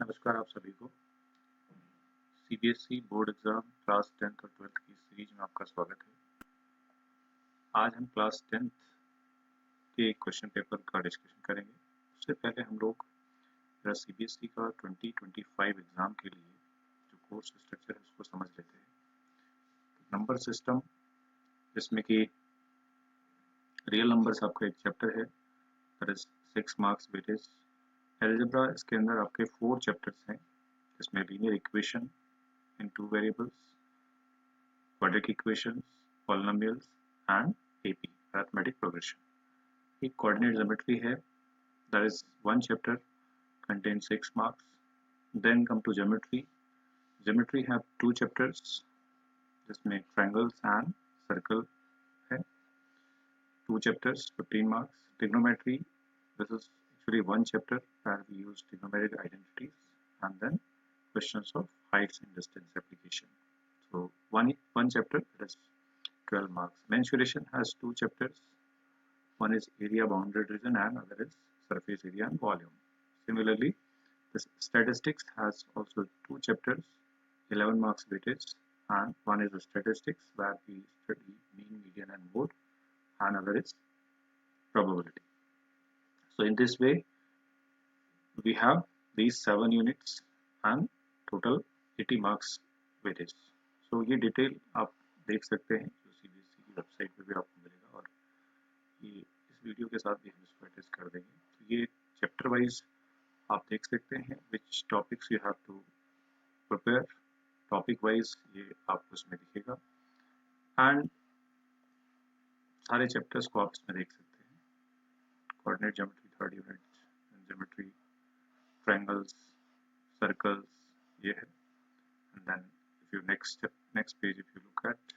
नमस्कार आप सभी को। CBSE board exam class 10th और 12th की सीरीज में आपका स्वागत है। आज हम क्लास 10th के क्वेश्चन पेपर का डिस्कशन करेंगे। उससे पहले हम लोग सीबीएसई का 2025 एग्जाम के लिए जो कोर्स स्ट्रक्चर है उसको समझ लेते हैं। नंबर सिस्टम, जिसमें कि रियल नंबर्स आपका एक चैप्टर है, that is 6 marks weightage. Algebra, इसके अंदर आपके 4 चैप्टर्स हैं, जिसमें linear equation in 2 variables, quadratic equations, polynomials and AP, arithmetic progression. एक coordinate geometry है, that is one chapter, contains 6 marks. Then come to geometry. Geometry have 2 chapters, जिसमें triangles and circle है, 2 chapters, 15 marks. Trigonometry, this is actually one chapter where we use trigonometric identities and then questions of heights and distance application. So one chapter, that is 12 marks. Mensuration has 2 chapters. One is area bounded region and other is surface area and volume. Similarly, this statistics has also 2 chapters, 11 marks weightage, and one is the statistics where we study mean, median and mode, and other is probability. So in this way, we have these 7 units and total 80 marks weightage. So ये detail आप देख सकते हैं जो CBSE की website पे भी आपको मिलेगा, और ये इस वीडियो के साथ भी हम इसको अटैच कर देंगे। तो ये चैप्टर वाइज आप देख सकते हैं which topics you have to prepare, topic wise ये आपको इसमें दिखेगा, एंड सारे चैप्टर्स को आप इसमें देख सकते हैं। Coordinate geometry 3rd unit, geometry, triangles, circles, ये है। And then if you next page, if you look at,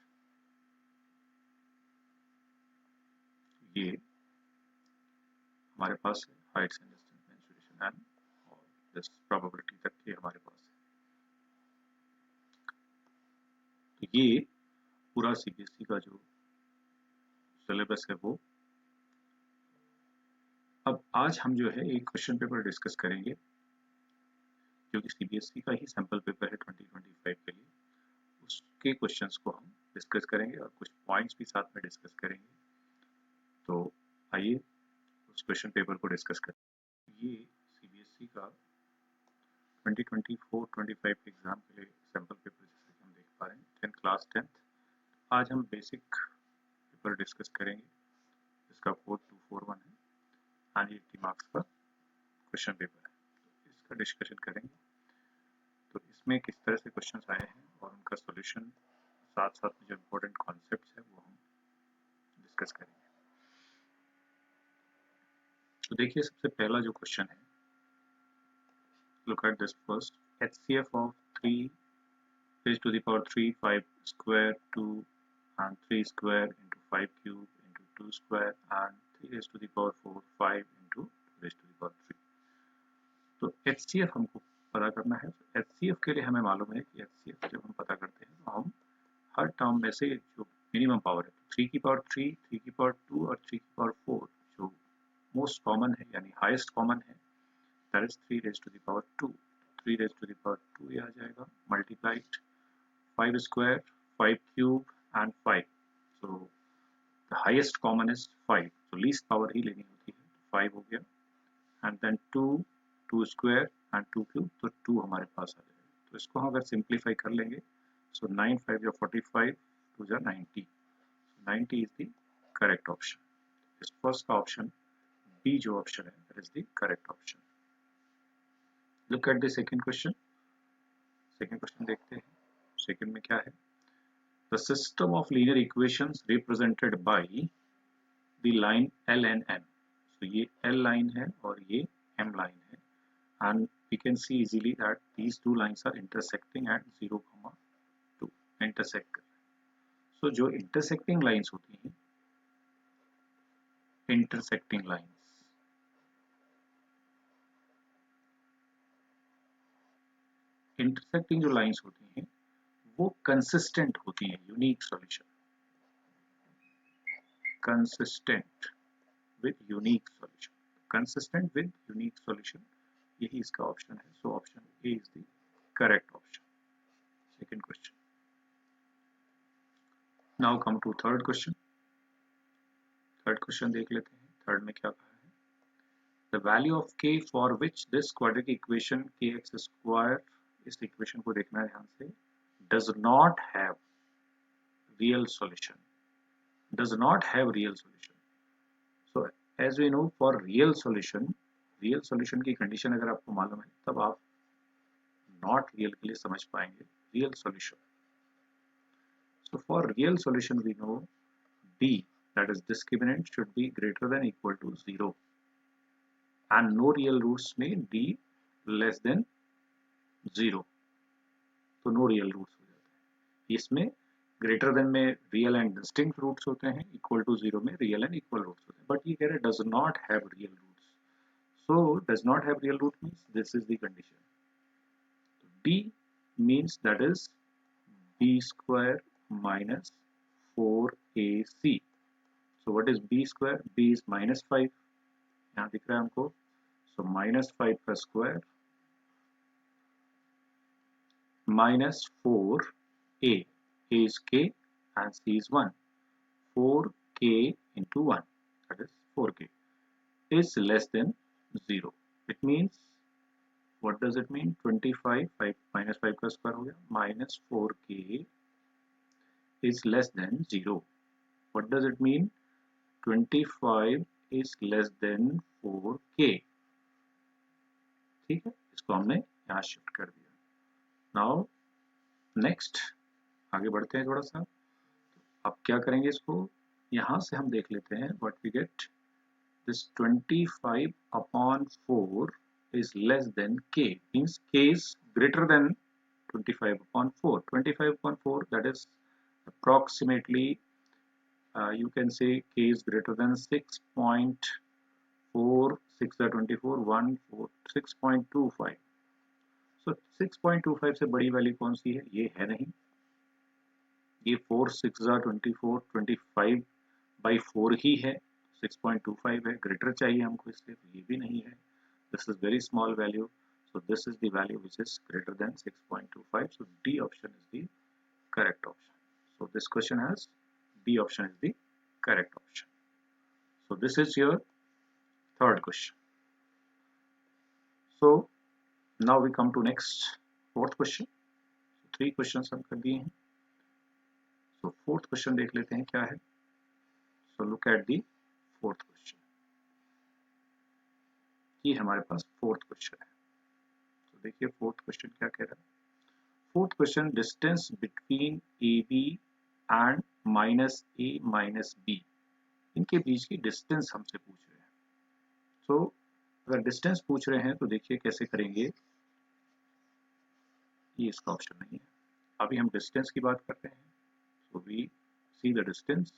ये हमारे पास है heights and distance, mensuration and this probability तक ये हमारे पास है। तो ये पूरा सीबीएसई का जो सिलेबस है वो। अब आज हम जो है एक क्वेश्चन पेपर डिस्कस करेंगे जो कि सीबीएसई का ही सैंपल पेपर है 2025 के लिए। उसके क्वेश्चंस को हम डिस्कस करेंगे और कुछ पॉइंट्स भी साथ में डिस्कस करेंगे। तो आइए उस क्वेश्चन पेपर को डिस्कस करें। ये सीबीएसई का 2024-25 के एग्जाम के लिए सैंपल पेपर जैसे कि हम देख पा रहे हैं, 10th क्लास 10th। आज हम बेसिक पेपर डिस्कस करेंगे, इसका कोड 241 है एंड 80 मार्क्स का क्वेश्चन पेपर है। तो इसका डिस्कशन करेंगे। तो इसमें किस तरह से क्वेश्चंस आए हैं और उनका सॉल्यूशन, साथ साथ में जो इम्पोर्टेंट कॉन्सेप्ट्स है वो हम डिस्कस करेंगे। तो देखिए, सबसे पहला जो क्वेश्चन है, look at this first. HCF of 3 raised to the power 3, 5 square, 2 and 3 square into 5 cube into 2 square and 3 raised to the power 4, 5 into 2 raised to the power 3. तो HCF हमको पता करना है। तो HCF के लिए हमें मालूम है कि HCF जब हम पता करते हैं तो हम हर टर्म में से जो मिनिमम पावर है, 3 की पावर 3, 3 की पावर 2 और 3 की पावर 4, जो मोस्ट कॉमन है यानी हाईएस्ट कॉमन है, that is 3 raised to the power 2. 3 raised to the power 2 ये आ जाएगा, multiplied 5 square, 5 cube and 5. So the highest common is 5, so least power ही लेनी होती है, 5 हो गया, and then 2, 2 square and 2 cube, तो 2 हमारे पास आ जाएगा। तो इसको हम अगर सिंप्लीफाई कर लेंगे, so 9 5 या 45, 2 जा 90, so 90 is the correct option. इस फर्स्ट का ऑप्शन बी जो ऑप्शन है, that is the correct option. Look at the second question. Second question देखते हैं। Second में क्या है? The system of linear equations represented by the line L and M. So ये L line है और ये M line है, and we can see easily that these two lines are intersecting at 0,2 intersect कर रहे हैं। So जो intersecting lines होती हैं, intersecting lines, intersecting जो lines होती हैं वो कंसिस्टेंट होती हैं, unique solution, consistent with unique solution, consistent with unique solution, यही इसका ऑप्शन है। So option A is the correct option. Second question. Now come to third question. Third question देख लेते हैं. थर्ड में क्या कहा है? The value of k for which this quadratic equation kx square, इस इक्वेशन को देखना है ध्यान से, does not have real solution. Does not have real solution. So as we know, for real solution की कंडीशन अगर आपको मालूम है तब आप not real के लिए समझ पाएंगे real solution. So for real solution we know b, that is discriminant, should be greater than equal to 0 and no real roots में d less than 0. तो no real roots हो जाते हैं. इसमें greater than में real and distinct roots होते हैं, equal to 0 में real and equal roots होते हैं. But ये कह रहे does not have real roots. So does not have real root means this is the condition. D means that is b square minus 4ac. So what is b square? b is minus 5. यहाँ दिख रहा है हमको. So minus 5 का square minus 4a. A is k and c is 1. 4k into 1, that is 4k, is less than 0. It means, what does it mean? 25, 5 minus 5 का square हो गया, minus 4k is less than 0. What does it mean? 25 is less than 4k. ठीक है, इसको हमने यहाँ shift कर दिया. नाउ नेक्स्ट आगे बढ़ते हैं थोड़ा सा. अब क्या करेंगे, इसको यहाँ से हम देख लेते हैं. What we get, this 25 upon 4 is less than k, means k is greater than 25 upon 4. 25 upon 4, that is approximately you can say k is greater than 6.4, 6 are 24, 1, 4, 6.25. So 6.25 से बड़ी वैल्यू कौन सी है? ये है नहीं. ये 4, 6 are 24, 25 by 4 ही है. 6.25 है. ग्रेटर चाहिए हमको इससे, ये भी नहीं है. This is very small value. So this is the value which is greater than 6.25. So D option is the correct option. So this question has D option is the correct option. So this is your third question. So now we come to next fourth question. So 3 questions हम कर दिए हैं. So fourth question देख लेते हैं क्या है. So look at the fourth question. ये हमारे पास फोर्थ क्वेश्चन है. तो देखिए फोर्थ क्वेश्चन क्या कह रहा है. Fourth question, distance between A B and minus A minus B, इनके बीच की डिस्टेंस हमसे पूछ रहे हैं. तो अगर डिस्टेंस पूछ रहे हैं तो देखिए कैसे करेंगे. ये इसका ऑप्शन नहीं है. अभी हम डिस्टेंस की बात करते हैं. तो we see the distance.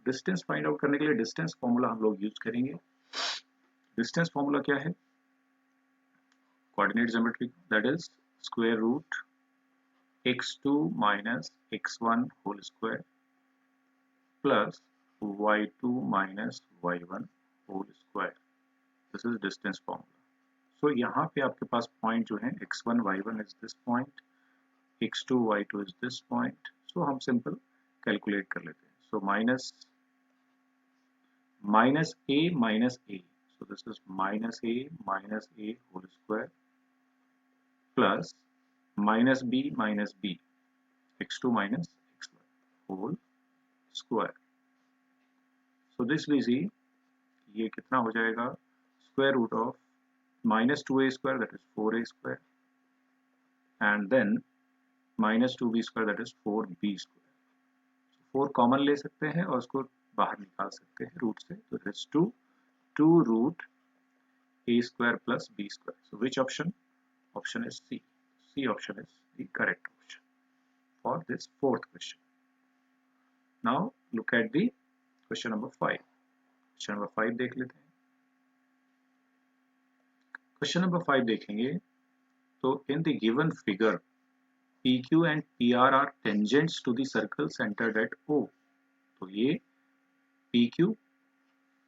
Distance find out करने के लिए डिस्टेंस फॉर्मूला हम लोग यूज करेंगे. डिस्टेंस फॉर्मूला क्या है? Coordinate geometry, that is square root x2 minus x1 whole square plus y2 minus y1 whole square. This is distance formula. So यहाँ पे आपके पास पॉइंट जो है x1 y1 is this point, x2 y2 is this point. So हम simple calculate कर लेते हैं. So minus a minus a, so this is minus a whole square plus minus b x2 minus x1 whole square. So this we see, ये कितना हो जाएगा? square root of minus 2a square, that is 4a square, and then minus 2b square, that is 4b square. So 4 common ले सकते हैं और उसको बाहर निकाल सकते हैं रूट से. तो this 2 root a square plus b square. So which option? Option is C. C option is the correct option for this fourth question. Now look at the question number 5. Question number 5 देख लेते हैं. Question number 5 देखेंगे तो in the given figure PQ and PR are tangents to the circle centered at O. तो ये PQ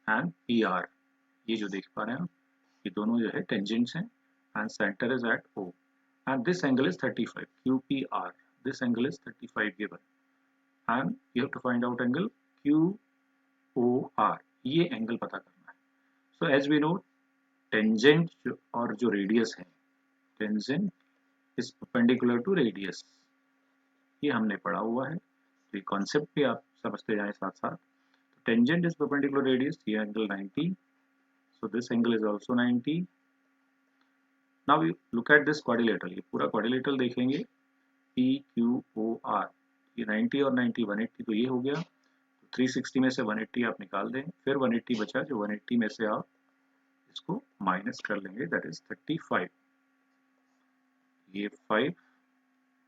and PR, ये जो देख पा रहे हैं ये दोनों जो है टेंजेंट्स हैं and centre is at O. and this angle is 35, QPR. This angle is 35 given, and you have to find out angle QOR. ये एंगल पता करना है. So as we know, tangent और जो रेडियस है, tangent is perpendicular to radius, ये हमने पढ़ा हुआ है, तो ये कॉन्सेप्ट भी आप समझते जाएं साथ साथ. टेंजेंट इज परपेंडिकुलर रेडियस, ये angle 90, so this angle is also 90. now we look at this quadrilateral, ये पूरा quadrilateral देखेंगे, PQOR, ये 90 और 90 180, तो ये हो गया. तो 360 में से 180 आप निकाल दें, फिर 180 बचा, जो 180 में से आप इसको माइनस कर लेंगे, दैट इज 35. ये 5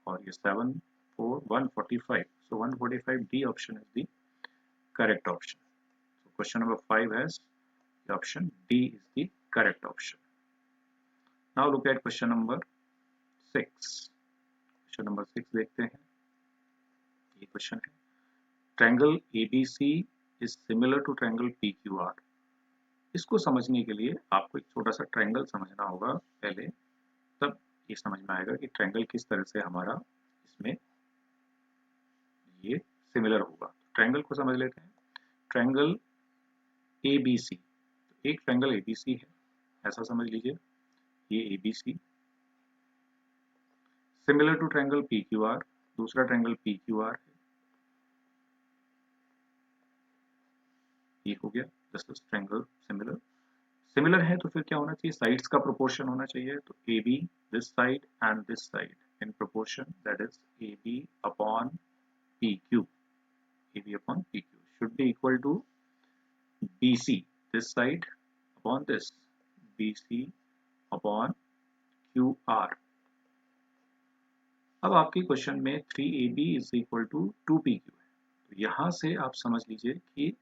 और ये 7 4 145, so 145 D option is the correct option. So question number 5 has the option D is the correct option. Now look at question number 6. Question number 6 देखते हैं. ये क्वेश्चन है, triangle ABC is similar to triangle PQR. इसको समझने के लिए आपको एक छोटा सा ट्रायंगल समझना होगा पहले, तब ये समझ में आएगा कि ट्रायंगल किस तरह से हमारा इसमें ये सिमिलर होगा. ट्रायंगल को समझ लेते हैं. ट्रायंगल ABC, तो एक ट्रायंगल ABC है, ऐसा समझ लीजिए, ये ABC similar to triangle PQR, दूसरा ट्रायंगल PQR है, ये हो गया. This is triangle similar. Similar है तो फिर क्या होना चाहिए, साइड्स का प्रोपोर्शन होना चाहिए. तो AB this side and this side in proportion, that is AB upon PQ. AB upon PQ should be equal to BC this side upon this, BC upon QR. अब आपके क्वेश्चन में 3AB is equal to 2PQ है, तो यहाँ से आप समझ लीजिए कि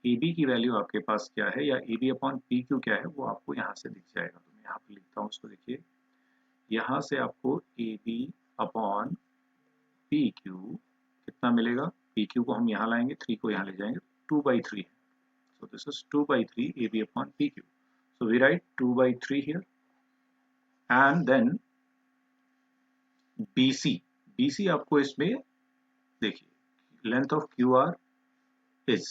AB की वैल्यू आपके पास क्या है, या AB अपॉन PQ क्या है, वो आपको यहाँ से दिख जाएगा. तो मैं यहाँ पे लिखता हूँ उसको, देखिए यहाँ से आपको AB अपॉन PQ कितना मिलेगा. PQ को हम यहाँ लाएंगे, 3 को यहाँ ले जाएंगे, 2/3 है. So this is 2/3 AB upon PQ. So we write 2/3 here, and then BC आपको इसमें देखिए length of QR is,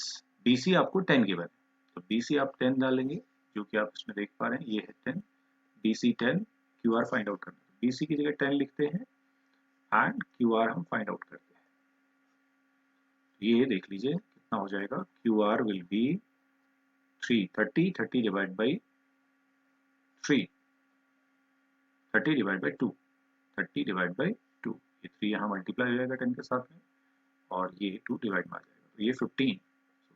BC आपको 10 गिवन है, तो BC आप 10 डालेंगे, जो कि आप इसमें देख पा रहे हैं, ये है 10, BC 10, QR फाइंड आउट करना है. BC की जगह 10 लिखते हैं एंड QR हम फाइंड आउट करते हैं. ये देख लीजिए कितना हो जाएगा, QR will be 30 divide by 3, 30 divide by 2, 30 divide by 2, ये 3 यहाँ मल्टीप्लाई हो जाएगा 10 के साथ में, और ये 2 डिवाइड में आ जाएगा, तो ये 15.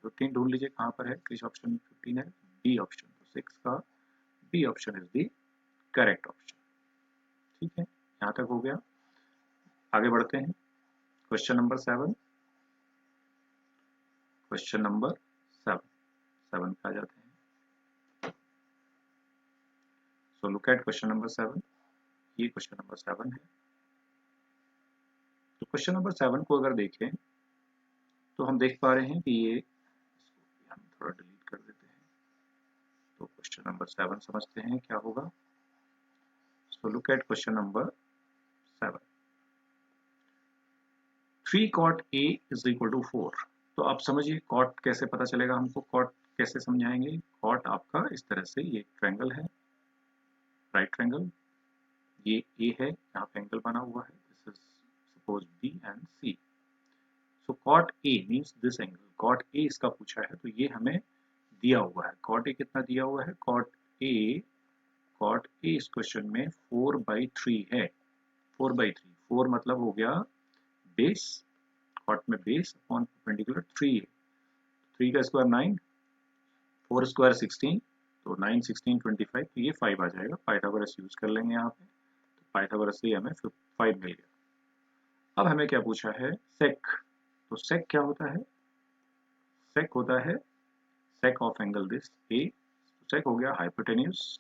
15 ढूंढ लीजिए कहाँ पर है, किस ऑप्शन में 15 है, बी ऑप्शन. तो 6 का B option is the correct option. ठीक है, यहाँ तक हो गया. आगे बढ़ते हैं. Question number 7. क्वेश्चन नंबर 7 पे आ जाते हैं. So look at question number 7. ये क्वेश्चन नंबर 7 है. तो क्वेश्चन नंबर 7 को अगर देखें तो हम देख पा रहे हैं कि ये, हम थोड़ा डिलीट कर देते हैं. तो क्वेश्चन नंबर 7 समझते हैं क्या होगा. So look at question number 7. 3 cot A is equal to 4. तो आप समझिए कॉट कैसे पता चलेगा हमको, कॉट कैसे समझाएंगे. कॉट आपका इस तरह से, ये ट्रायंगल है, राइट ट्रायंगल, ये A है, यहाँ पे एंगल बना हुआ है, this is suppose B and C. So cot A means this angle. Cot A इसका पूछा है, तो ये हमें दिया हुआ है. कॉट A कितना दिया हुआ है, कॉट A इस क्वेश्चन में 4/3 है. 4/3, 4 मतलब हो गया बेस, कॉट में बेस अपॉन परपेंडिकुलर 3 है. 3 का स्क्वायर 9, 4 स्क्वायर 16, तो 9 16 25, तो ये 5 आ जाएगा. पाइथागोरस यूज कर लेंगे यहाँ पे, तो पाइथागोरस से हमें 5 मिल गया. अब हमें क्या पूछा है, सेक. तो सेक क्या होता है, सेक होता है सेक ऑफ एंगल दिस ए. सेक हो गया हाइपोटेन्यूज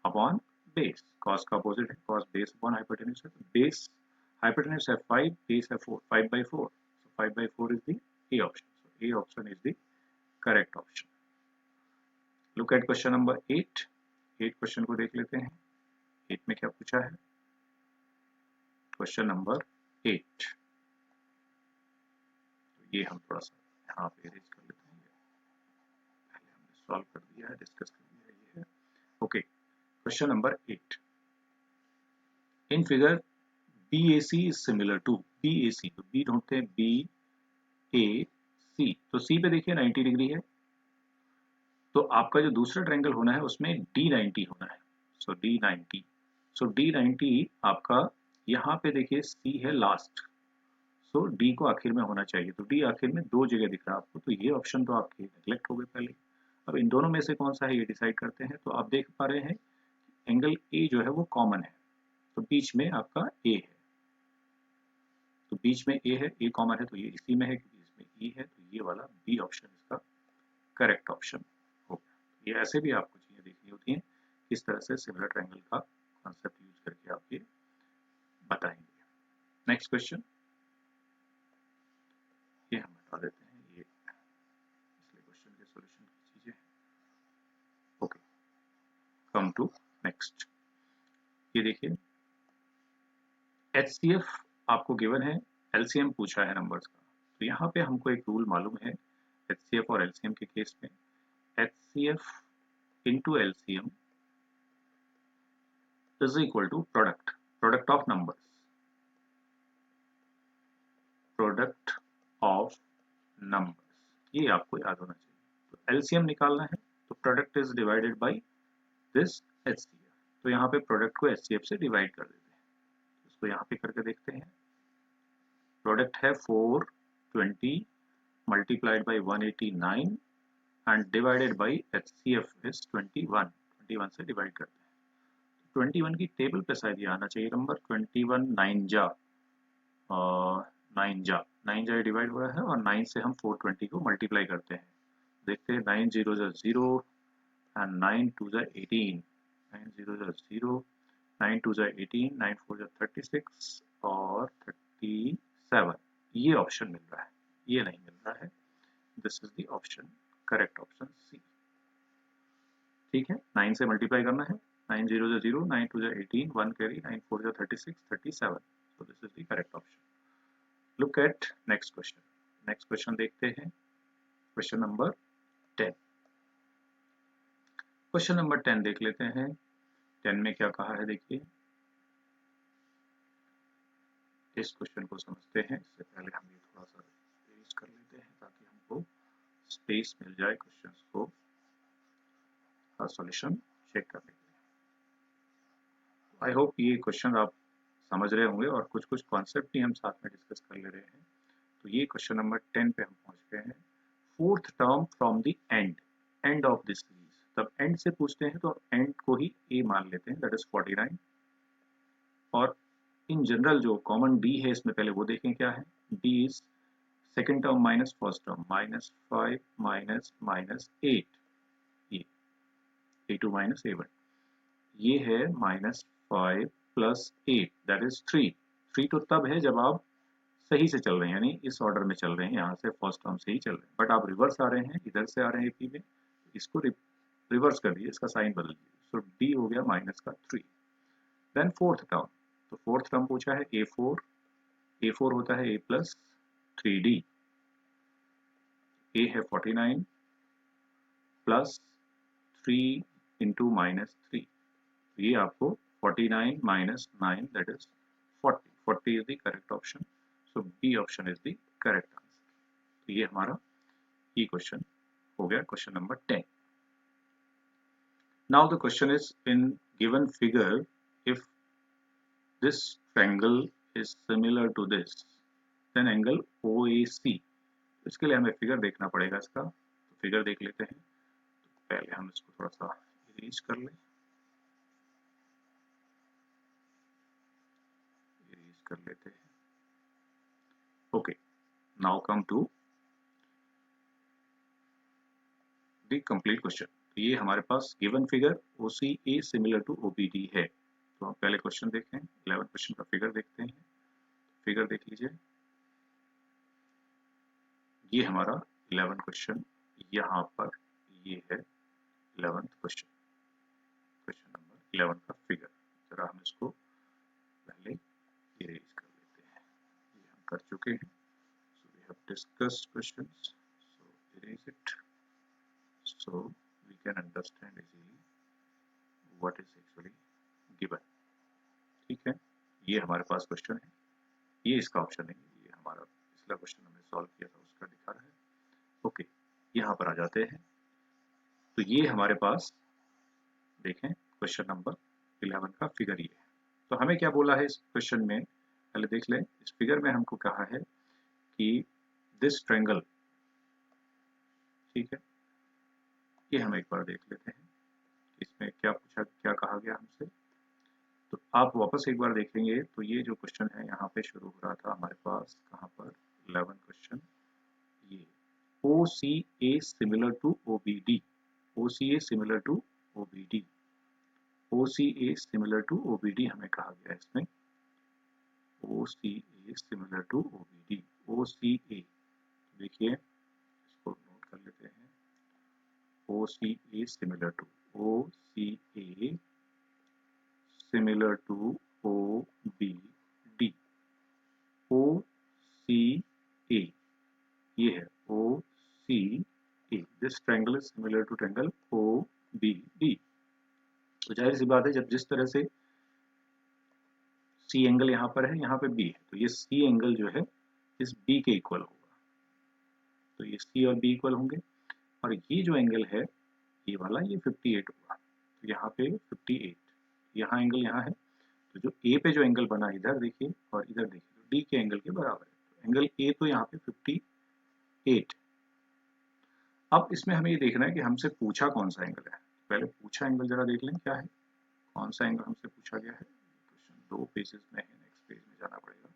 अपॉन बेस. कॉस का अपोजिट है, कॉस बेस अपॉन हाइपोटेन्यूज है. बेस hypotenuse है 5, base है 4, 5/4. So 5/4 is the A option. So A option is the correct option. Look at question number 8. 8 question को देख लेते हैं. 8 में क्या पूछा है, क्वेश्चन नंबर 8। ये हम थोड़ा सा यहाँ पे अरेंज कर लेते हैं, पहले हमने सॉल्व कर दिया है, डिस्कस कर दिया है, ये है। Okay, question number 8। In figure BAC is similar to BAC, तो B ढूंढते हैं, BAC, तो C पे देखिए 90 डिग्री है, तो आपका जो दूसरा ट्रायंगल होना है उसमें D90 होना है, सो D90, सो D90 आपका यहाँ पे देखिए C है लास्ट, सो D को आखिर में होना चाहिए, तो D आखिर में दो जगह दिख रहा है आपको, तो ये ऑप्शन तो आपके नेग्लेक्ट हो गए पहले। अब इन दोनों में से कौन सा है ये डिसाइड करते हैं, तो आप देख पा रहे हैं एंगल A जो है वो कॉमन है, तो बीच में आपका A है, तो बीच में A है, A कॉमन है, तो ये इसी में है क्योंकि इसमें E है, तो ये वाला B ऑप्शन इसका करेक्ट ऑप्शन हो गया। ये ऐसे भी आपको चीजें देखनी होती हैं, किस तरह से सिमिलर ट्रायंगल का कॉन्सेप्ट यूज करके आप ये बताएंगे। नेक्स्ट क्वेश्चन, ये हम हटा देते हैं, ये इसलिए क्वेश्चन के सॉल्यूशन की चीजें। Okay, come to next. ये देखिए HCF आपको गिवन है, LCM पूछा है नंबर्स का, तो यहाँ पे हमको एक रूल मालूम है HCF और LCM के केस में, HCF into LCM is equal to product of numbers, product of numbers, ये आपको याद होना चाहिए। तो LCM निकालना है तो product is divided by this HCF, तो यहाँ पे प्रोडक्ट को HCF से डिवाइड कर देते हैं, इसको यहाँ पे करके देखते हैं। प्रोडक्ट है 420 multiplied by 189 and divided by HCF is 21 से डिवाइड करते हैं, 21 की टेबल पे शायद ये आना चाहिए नंबर, 21 9 जा 9 जा डिवाइड हो रहा है, और 9 से हम 420 को मल्टीप्लाई करते हैं, देखते हैं 9 0 0 एंड 9 2 18, 9 0 0, 9 2 18, 9 4 36 और 37, ये ऑप्शन मिल रहा है, ये नहीं मिल रहा है, this is the option correct option C. ठीक है, 9 से मल्टीप्लाई करना है, 9 0 0, 9 2 18, 1 carry, 9 4 36, 37, so this is the correct option. Look at next question. Next question देखते हैं, क्वेश्चन नंबर 10। क्वेश्चन नंबर 10 देख लेते हैं, 10 में क्या कहा है देखिए, इस क्वेश्चन को समझते हैं, इससे पहले हम ये थोड़ा सा रीड कर लेते हैं ताकि हमको स्पेस मिल जाए क्वेश्चंस को का सॉल्यूशन चेक करने के लिए। आई होप ये क्वेश्चन आप समझ रहे होंगे और कुछ कुछ कॉन्सेप्ट भी हम साथ में डिस्कस कर ले रहे हैं। तो ये क्वेश्चन नंबर 10 पे हम पहुंच गए हैं, fourth term from the end of this series, तब एंड से पूछते हैं तो एंड को ही ए मान लेते हैं, दैट इज 49, और इन जनरल जो कॉमन डी है इसमें पहले वो देखें क्या है, D is second term minus first term, -5 -8, ये A2 - A1, ये है -5 + 8 दैट इज 3 तो तब है जब आप सही से चल रहे हैं, यानी इस ऑर्डर में चल रहे हैं, यहाँ से फर्स्ट टर्म से ही चल रहे हैं, बट आप रिवर्स आ रहे हैं, इधर से आ रहे हैं एपी में, इसको रिवर्स कर दीजिए, इसका साइन बदल दीजिए, सो डी हो गया -3। देन फोर्थ टर्म, तो फोर्थ टर्म पूछा है A4 होता है A + 3D, A है 49 + 3 × -3, ये आपको 49 - 9 that is 40 is the correct option, so B option is the correct answer. तो ये हमारा ई क्वेश्चन हो गया, question number 10। Now the question is in given figure if this triangle is similar to this then angle OAC, इसके लिए हमें figure देखना पड़ेगा इसका, तो फिगर देख लेते हैं। तो पहले हम इसको थोड़ा सा इरेज कर लें, कर लेते हैं। Okay, now come to the complete question. ये हमारे पास given figure OCA similar to OBD है, तो हम पहले क्वेश्चन देखें, 11 क्वेश्चन का फिगर देखते हैं। फिगर देख लीजिए, ये हमारा 11 क्वेश्चन, यहाँ पर ये है 11th क्वेश्चन, क्वेश्चन नंबर 11 का फिगर। जरा हम इसको पहले इरेज कर लेते हैं, ये हम कर चुके हैं। So we have discussed questions, so erase it, so we can understand easily what is actually given. ठीक है, ये हमारे पास क्वेश्चन है, ये इसका ऑप्शन है, ये हमारा पिछला क्वेश्चन हमने सॉल्व किया था उसका दिखा रहा है। ओके, यहाँ पर आ जाते हैं। तो ये हमारे पास देखें क्वेश्चन नंबर 11 का फिगर ये है। तो हमें क्या बोला है इस क्वेश्चन में, पहले देख लें। इस फिगर में हमको कहा है कि दिस ट्रायंगल, ठीक है, ये हम एक बार देख लेते हैं इसमें क्या पूछा, क्या कहा गया हमसे। तो आप वापस एक बार देखेंगे तो ये जो क्वेश्चन है यहाँ पे शुरू हो रहा था हमारे पास, कहाँ पर, 11 क्वेश्चन, ये OCA similar to OBD, OCA similar to OBD, OCA similar to OBD हमें कहा गया है इसमें, OCA similar to OBD, OCA, देखिए इसको नोट कर लेते हैं, OCA similar to, OCA similar to OBD, OCA, ये है OCA, this triangle is similar to triangle OBD। तो जाहिर सी बात है, जब जिस तरह से सी एंगल यहाँ पर है, यहाँ पे बी है, तो ये सी एंगल जो है इस बी के इक्वल होगा, तो ये सी और बी इक्वल होंगे। और ये जो एंगल है ये वाला, ये 58 होगा, तो यहाँ पे 58, यहाँ एंगल यहाँ है, तो जो ए पे जो एंगल बना इधर देखिए और इधर देखिए, तो डी के एंगल के बराबर है, तो एंगल ए तो यहाँ पे 58। अब इसमें हमें ये देखना है कि हमसे पूछा कौन सा एंगल है। पहले पूछा एंगल जरा देख लें क्या है, कौन सा एंगल हमसे पूछा गया है। क्वेश्चन 2 पेजेस में है, नेक्स्ट पेज में जाना पड़ेगा।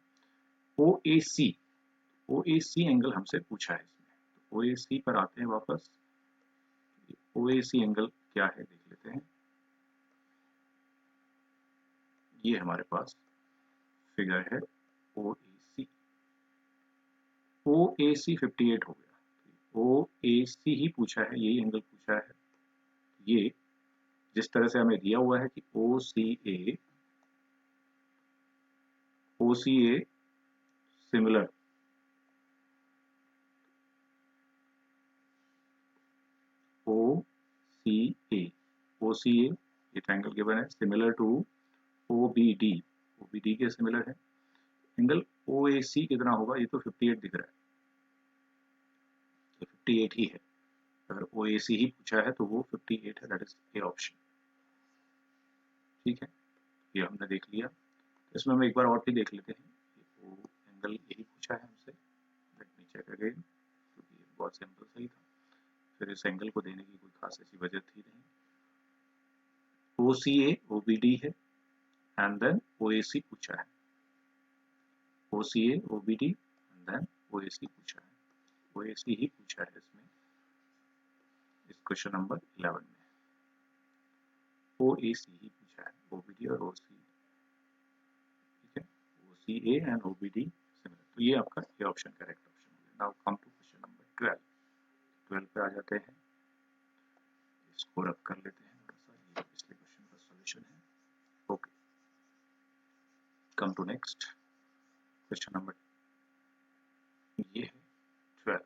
OAC एंगल हमसे पूछा है इसमें, तो OAC पर आते हैं वापस। OAC एंगल क्या है देख लेते हैं, ये हमारे पास फिगर है OAC, OAC 58 हो गया, OAC ही पूछा है, यही एंगल पूछा है। ये जिस तरह से हमें दिया हुआ है कि OCA सिमिलर, OCA ये ट्रायंगल गिवन है, सिमिलर टू OBD के सिमिलर है। एंगल OAC कितना होगा, ये तो 58 दिख रहा है, तो 58 ही है। अगर OAC ही पूछा है तो वो 58 है, दैट इज ए ऑप्शन। ठीक है, ये हमने देख लिया। इसमें हम एक बार और भी देख लेते हैं, वो एंगल यही पूछा है हमसे, लेट मी चेक अगेन, क्योंकि ये बहुत सिंपल सही था, फिर इस एंगल को देने की कोई खास ऐसी वजह थी नहीं। OCA OBD है एंड देन OAC पूछा है, OCA OBD and then OAC पूछा है, OAC ही पूछा है इसमें, इस क्वेश्चन नंबर 11 में OAC ही पूछा है, OBD और OC, ठीक है, OCA एंड OBD सिमिलर, तो ये आपका ये ऑप्शन करेक्ट ऑप्शन हो गया। Now come to question number 12 पे आ जाते हैं, इसको रब कर लेते हैं थोड़ा सा, ये पिछले क्वेश्चन का सॉल्यूशन है। Okay, come to next question number, ये है 12।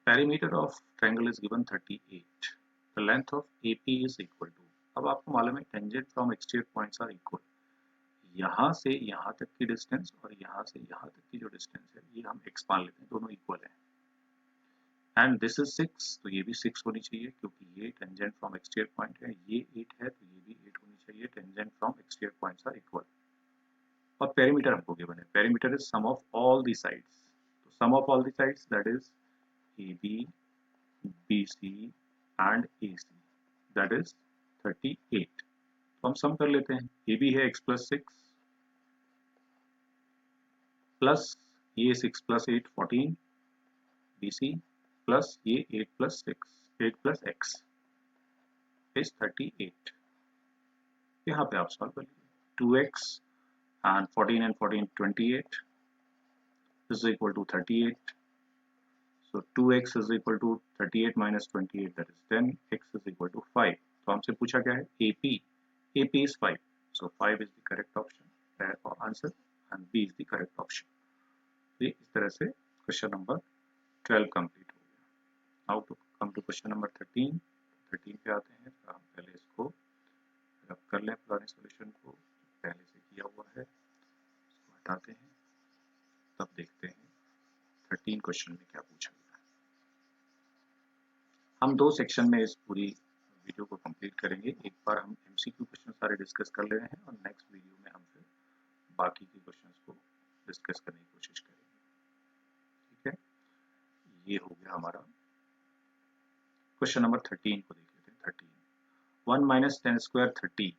Perimeter of triangle is given 38, the length of AP is equal to, अब आपको मालूम है tangent from extreme points are equal, यहाँ से यहाँ तक की डिस्टेंस और यहाँ से यहाँ तक की जो डिस्टेंस है ये हम x मान लेते हैं, दोनों इक्वल है। एंड दिस इज 6, तो ये भी 6 होनी चाहिए क्योंकि ये टेंजेंट फ्रॉम एक्सट्रीम पॉइंट है, ये 8 है तो ये भी 8 होनी चाहिए, tangent from extreme points are equal. और पेरीमीटर हमको गिवन है, perimeter is sum of all the sides, तो sum of all the sides that is AB BC and AC, that is 38। तो हम सम कर लेते हैं, AB है x+6 प्लस ये 6 + 8 14, BC प्लस ये 8 + 6 8 + x इज 38। यहाँ पे आप सॉल्व कर लीजिए, 2x and 14 and 14 28 is equal to 38, so 2x is equal to 38 minus 28, that is 10, x is equal to 5। तो हमसे पूछा क्या है, AP is 5, so 5 is the correct option or answer, and B is the correct option. तो इस तरह से question number 12 complete हो गया। Now to come to question number 13। 13 पे आते हैं। तो हम पहले इसको रब कर लें पुराने सॉल्यूशन को पहले से किया हुआ है, इसको हटाते हैं, तब देखते हैं 13 क्वेश्चन में क्या पूछा गया है। हम 2 सेक्शन में इस पूरी वीडियो को कंप्लीट करेंगे। एक बार हम एमसीक्यू क्वेश्चन सारे डिस्कस कर ले रहे हैं और नेक्स्ट वीडियो में हम फिर बाकी के क्वेश्चंस को डिस्कस करने की कोशिश करेंगे। ठीक है, ये हो गया हमारा क्वेश्चन नंबर 13 को देख लेते हैं। 13 1 माइनस 10 स्क्वायर 30।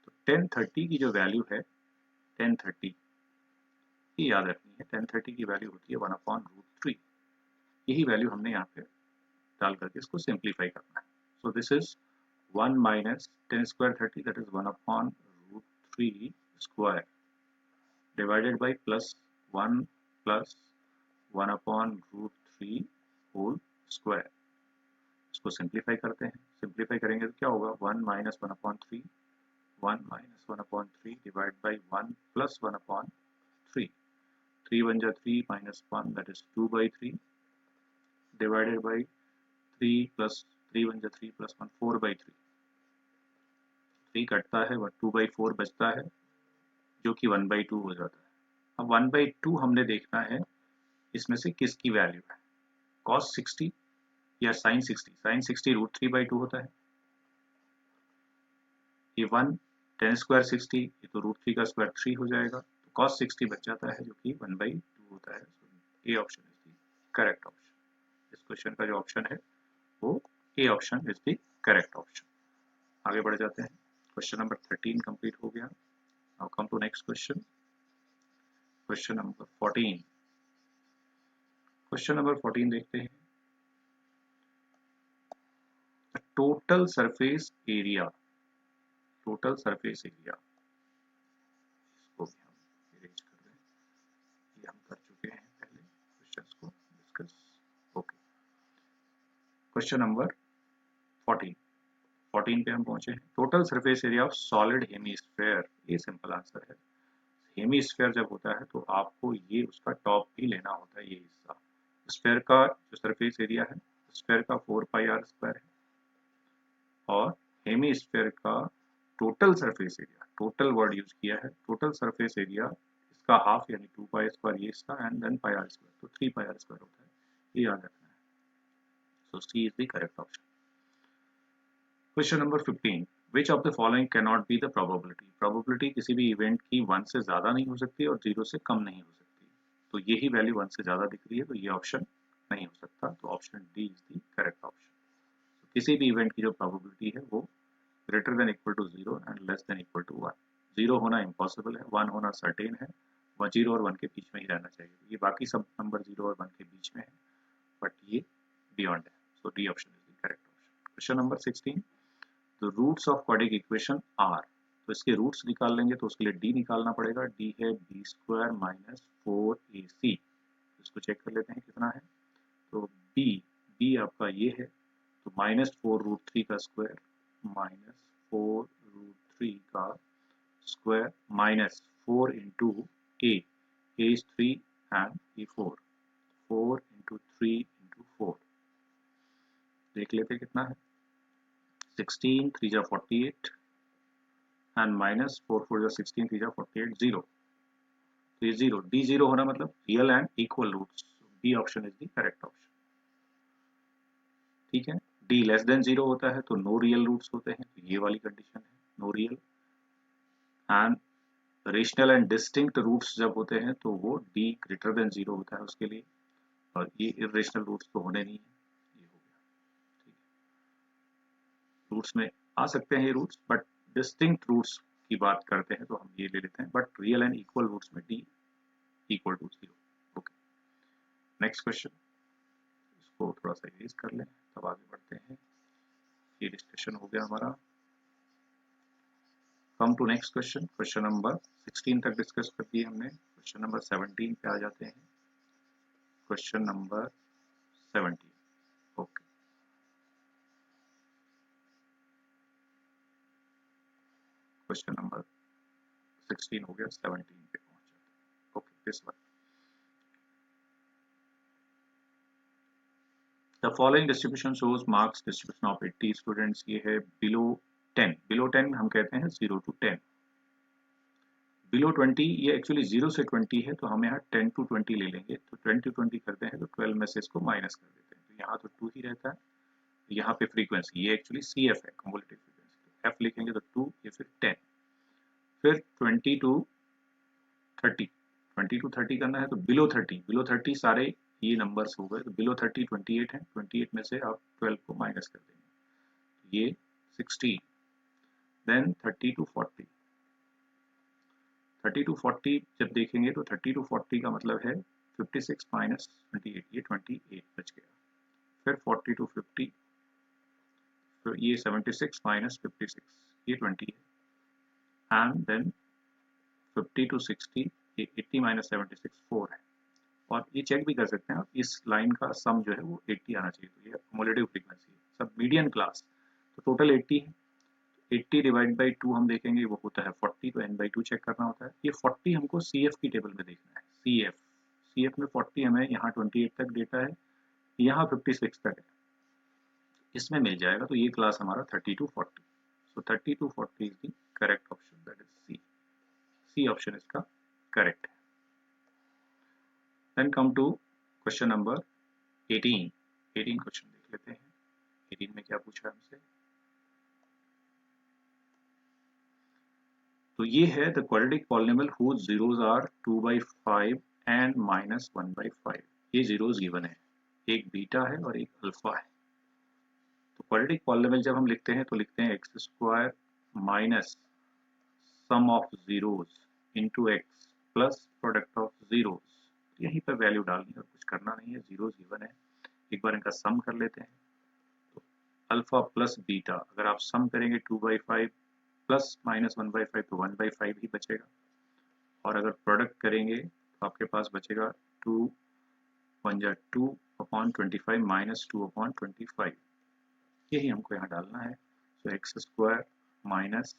तो 1030 की जो वैल्यू है 1030 ये याद रखनी है। 1030 की वैल्यू होती है 1/√3। यही वैल्यू हमने यहाँ पे डाल करके इसको सिंप्लीफाई करना है। So this is 1 minus 10 square 30 that is 1/√3 square divided by plus 1 plus 1/√3 whole square. इसको सिंप्लीफाई करते हैं। सिंप्लीफाई करेंगे तो क्या होगा 1 minus 1/3 1 minus 1/3 divide by 1 plus 1/3 3 1 जा 3 minus 1 that is 2/3 divided by 3 plus 3 1 जा 3 प्लस 1 4/3 3 कटता है 2/4 बचता है जो कि 1/2 हो जाता है। अब 1/2 हमने देखना है इसमें से किसकी वैल्यू है, cos 60 या sin 60। sin 60 √3/2 होता है। ये 1 10 स्क्वायर 60 ये तो √3 का स्क्वायर 3 हो जाएगा, तो cos 60 बच जाता है जो कि 1/2 होता है। A option is the correct option. इस क्वेश्चन का जो ऑप्शन है वो A option is the correct option. आगे बढ़ जाते हैं। क्वेश्चन नंबर 13 कंप्लीट हो गया। Now come to next question, question number 14। Question number 14 देखते हैं। Total surface area, total surface area, इसको भी हम अरेंज कर दें। ये हम कर चुके हैं पहले क्वेश्चंस को डिस्कस। ओके, क्वेश्चन नंबर 14 पे हम पहुंचे हैं। Total surface area of solid hemisphere, ये सिंपल आंसर है। हेमीस्फेयर जब होता है तो आपको ये उसका टॉप भी लेना होता है, ये हिस्सा। स्फेयर का जो सरफेस एरिया है स्फेयर का 4πr² है और हेमीस्फेयर का total surface area, total word use किया है, टोटल सरफेस एरिया इसका हाफ यानी 2πr² ये इसका एंड देन πr², तो 3πr² होता है। ये याद रखना है। So C is the correct option. Question number 15 which of the following can not be the probability. Probability किसी भी इवेंट की 1 से ज्यादा नहीं हो सकती और 0 से कम नहीं हो सकती। तो यही वैल्यू 1 से ज्यादा दिख रही है तो ये ऑप्शन नहीं हो सकता, तो option D is the correct option. किसी भी इवेंट की जो प्रोबेबिलिटी है वो greater than equal to 0 and less than equal to 1। 0 होना इम्पॉसिबल है, 1 होना सर्टेन है, 0 और 1 के बीच में ही रहना चाहिए। ये बाकी सब नंबर 0 और 1 के बीच में है बट ये बियॉन्ड है। So D option is the correct option. Question number 16 the roots of quadric equation are. तो इसके रूट्स निकाल लेंगे तो उसके लिए डी निकालना पड़ेगा। डी है b² माइनस 4ac। इसको चेक कर लेते हैं कितना है। तो बी आपका ये है, तो -4√3 का स्क्वायर माइनस 4√3 का square minus 4 into A is 3 and A 4 into 3 into 4 देख लेते कितना है। 16 3 जा 48 एंड माइनस 4 4 जा 16 3 जा 48 0। तो ये 0 डी 0 होना मतलब real and equal roots. B option is the correct option. ठीक है, डी लेस देन 0 होता है तो नो रियल रूट्स होते हैं, तो ये वाली कंडीशन है no real. And rational and distinct roots जब होते हैं तो वो डी ग्रेटर देन 0 होता है उसके लिए, और ये इरेशनल रूट्स तो होने नहीं है। ये हो गया। ठीक है, रूट्स में आ सकते हैं ये रूट्स बट डिस्टिंक्ट रूट्स की बात करते हैं तो हम ये ले लेते हैं, but real and equal roots में D equal to 0। Okay, next question, इसको थोड़ा सा इरेज कर लें तब आगे बढ़ते हैं। ये डिस्कशन हो गया हमारा। Come to next question, question number 16 तक डिस्कस कर दिए हमने। क्वेश्चन नंबर 17 पे आ जाते हैं। Question number 17। Okay, question number 16 हो गया, 17 पे पहुंच जाते हैं। this one. The following distribution shows marks distribution of 80 students. ये है below 10. Below 10 हम कहते हैं 0 to 10. Below 20 ये एक्चुअली 0 से 20 है, तो हम यहाँ 10 to 20 ले लेंगे, तो 10 to 20 करते हैं तो 12 में से इसको माइनस कर देते हैं, तो यहाँ तो 2 ही रहता है, तो यहाँ पे फ्रीक्वेंसी ये एक्चुअली CF है, कम्युलेटिव फ्रीक्वेंसी, तो F लिखेंगे तो 2 या फिर 10. फिर 20 to 30, 20 to 30 करना है, तो बिलो 30 सारे ये नंबर्स हो गए, तो बिलो 30 28 है, 28 में से आप 12 को माइनस कर देंगे, ये 16. देन 30 to 40, 30 to 40 जब देखेंगे तो 30 to 40 का मतलब है 56 माइनस 28, ये 28 बच गया. फिर 40 to 50, तो ये 76 माइनस 56, ये 20 है. एंड देन 50 to 60, ये 80 माइनस 76 4 है. और ये चेक भी कर सकते हैं आप, इस लाइन का सम जो है वो 80 आना चाहिए, तो ये एक्युमुलेटिव फ्रीक्वेंसी है. सब मीडियन क्लास, तो टोटल 80 है, 80 डिवाइड बाई 2 हम देखेंगे वो होता है 40, तो n/2 चेक करना होता है. ये 40 हमको CF की टेबल में देखना है, CF में 40 हमें यहाँ 28 तक डेटा है, यहाँ 56 तक है, इसमें मिल जाएगा, तो ये क्लास हमारा 30 to 40. So 30 to 40 is the correct option, that is C option इसका करेक्ट है. Then come to question number 18. 18 क्वेश्चन देख लेते हैं. 18 में क्या पूछा हमसे, तो ये है the quadratic polynomial whose zeros are 2/5 and -1/5. ये जीरोस गिवन है, एक बीटा है और एक अल्फा है. तो क्वाड्रेटिक पॉलिनोमियल जब हम लिखते हैं तो लिखते हैं x² minus sum of zeros into x plus product of zeros. यहीं पर वैल्यू डालनी है और कुछ करना नहीं है, जीरोस गिवन है. एक बार इनका सम कर लेते हैं, तो अल्फा प्लस बीटा अगर आप सम करेंगे 2/5 प्लस -1/5 तो 1/5 ही बचेगा, और अगर प्रोडक्ट करेंगे तो आपके पास बचेगा 2 1 जा 2/25 माइनस 2/25. यही हमको यहाँ डालना है. तो x² माइनस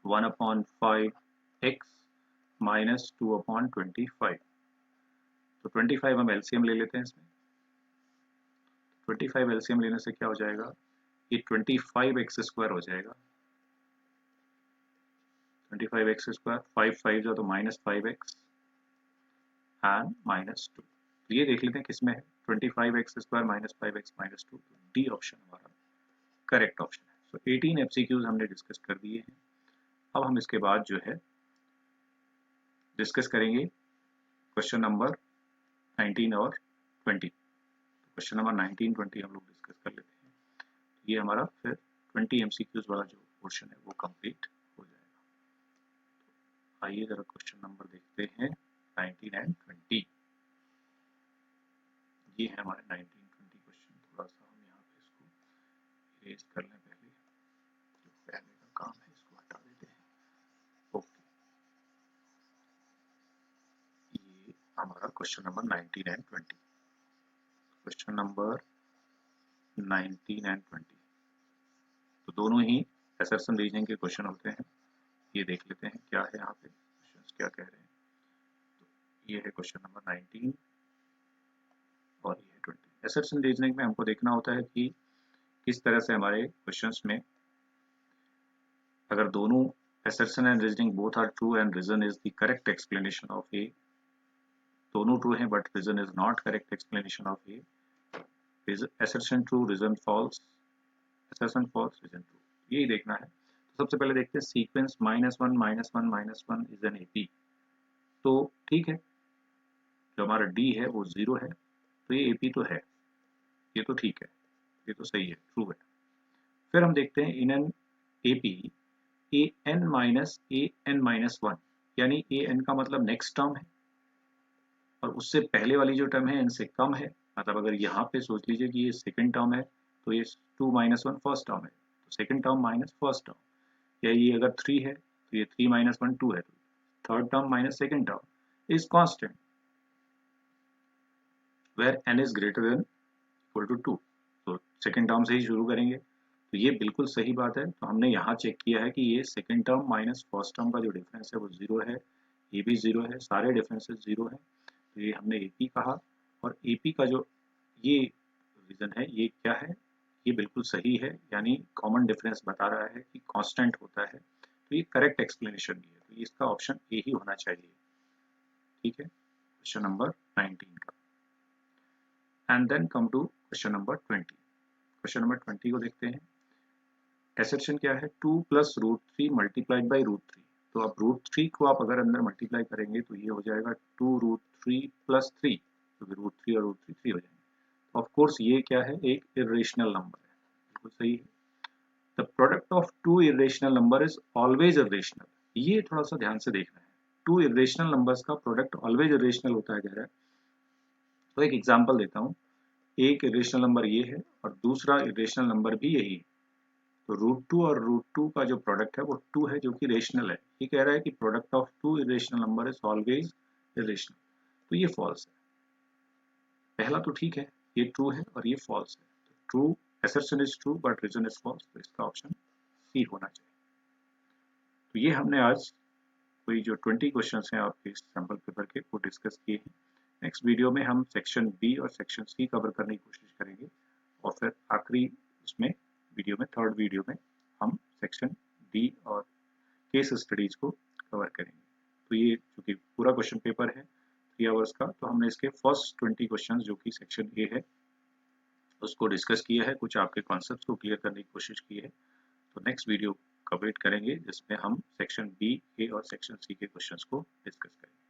1/5x माइनस 2/25. तो 25 हम एलसीएम ले लेते हैं इसमें. 25 एलसीएम लेने से क्या हो जाएगा, ये 25x² हो जाएगा. 25x², 5 5 जो तो -5x एंड -2. तो ये देख लेते हैं किसमें है, 25x² -5x -2. डी ऑप्शन हमारा करेक्ट ऑप्शन है. सो 18 एमसीक्यूज हमने डिस्कस कर दिए हैं. अब हम इसके बाद जो है डिस्कस करेंगे क्वेश्चन नंबर 19 और 20. क्वेश्चन नंबर 19 20 हम लोग डिस्कस कर लेते हैं. ये हमारा फिर 20 एमसीक्यूज वाला जो पोर्शन है वो कंप्लीट हो जाएगा. आइए जरा क्वेश्चन नंबर देखते हैं 19 एंड 20. ये है हमारे 19-20 क्वेश्चन. थोड़ा सा हम यहाँ पे इसको इरेज कर लें, पहले जो पहले का काम है इसको हटा देते हैं. ओके, ये हमारा question number 19 and 20. Question number 19 and 20 तो दोनों ही एसर्शन रीजनिंग के क्वेश्चन होते हैं. ये देख लेते हैं क्या है यहाँ पे क्वेश्चन क्या कह रहे हैं. तो ये है क्वेश्चन नंबर 19 और ये 20. एसर्शन रीजनिंग में हमको देखना होता है कि किस तरह से हमारे क्वेश्चंस में अगर दोनों assertion and reasoning both are true and reason is the correct explanation of A, दोनों ट्रू हैं but reason is not correct explanation of A, assertion true reason false, assertion false reason true. यही देखना है. तो सबसे पहले देखते हैं सीक्वेंस -1 -1 -1 इज एन AP. तो ठीक है, जो हमारा D है वो 0 है, तो ये AP तो है, ये तो ठीक है, ये तो सही है, ट्रू है. फिर हम देखते हैं in an AP an minus an-1, यानी an का मतलब नेक्स्ट टर्म है और उससे पहले वाली जो टर्म है n से कम है. मतलब अगर यहाँ पे सोच लीजिए कि ये सेकंड टर्म है तो ये 2 - 1 फर्स्ट टर्म है, तो second term minus first term. या ये अगर 3 है तो ये 3 - 1 2 है, तो third term minus second term is constant where n is greater than equal to 2. तो सेकंड टर्म से ही शुरू करेंगे, तो ये बिल्कुल सही बात है. तो हमने यहाँ चेक किया है कि ये second term minus first term का जो डिफरेंस है वो 0 है. ये भी 0 है, सारे डिफरेंसेस 0 हैं, तो ये हमने AP कहा। और AP का जो ये रीजन है ये क्या है, ये बिल्कुल सही है, यानी कॉमन डिफरेंस बता रहा है कि कांस्टेंट होता है, तो ये करेक्ट एक्सप्लेनेशन भी है, तो इसका ऑप्शन ए ही होना चाहिए। ठीक है, क्वेश्चन नंबर 19 का। And then come to question number 20। Question number 20 को देखते हैं। एसर्शन क्या है, 2 प्लस √3 मल्टीप्लाइड बाई √3। तो अब √3 को आप अगर अंदर मल्टीप्लाई करेंगे तो ये हो जाएगा 2√3 प्लस 3, क्योंकि √3 और √3 3 हो जाएंगे। ऑफ कोर्स ये क्या है, एक इरेशनल नंबर है, बिल्कुल सही है। The product of two irrational number is always irrational. ये थोड़ा सा ध्यान से देखना है, टू इरेशनल नंबर्स का प्रोडक्ट ऑलवेज इरेशनल होता है कह रहा है। तो एक एग्जांपल देता हूँ, एक इरेशनल नंबर ये है और दूसरा इरेशनल नंबर भी यही है, तो √2 और √2 का जो प्रोडक्ट है वो 2 है, जो कि रेशनल है। ये कह रहा है कि product of two irrational number is always irrational, तो ये फॉल्स है। पहला तो ठीक है, ये ट्रू है और ये फॉल्स है। True assertion is true but reason is false, तो इसका ऑप्शन सी होना चाहिए। तो ये हमने आज कोई जो 20 क्वेश्चंस हैं आपके सैम्पल पेपर के वो डिस्कस किए हैं। नेक्स्ट वीडियो में हम सेक्शन बी और सेक्शन सी कवर करने की कोशिश करेंगे, और फिर आखिरी उसमें वीडियो में, थर्ड वीडियो में हम सेक्शन डी और केस स्टडीज को कवर करेंगे। तो ये चूंकि पूरा क्वेश्चन पेपर है 3 आवर्स का, तो हमने इसके फर्स्ट 20 क्वेश्चन जो कि सेक्शन ए है उसको डिस्कस किया है, कुछ आपके कॉन्सेप्ट्स को क्लियर करने की कोशिश की है। तो नेक्स्ट वीडियो का वेट करेंगे जिसमें हम सेक्शन बी, ए और सेक्शन सी के क्वेश्चंस को डिस्कस करेंगे।